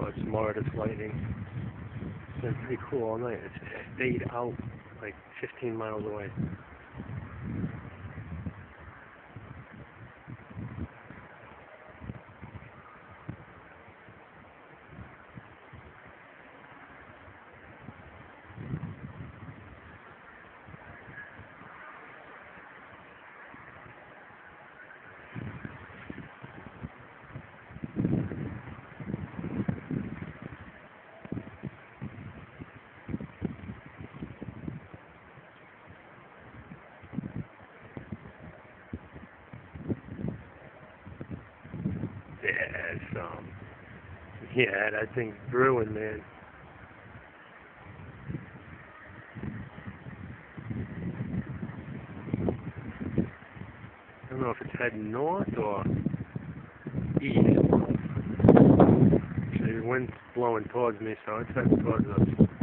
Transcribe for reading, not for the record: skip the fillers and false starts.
watch more of this lightning. It's been pretty cool all night. It stayed out like 15 miles away. Yeah, that thing's brewing, man. I don't know if it's heading north or east. The wind's blowing towards me, so it's heading towards us.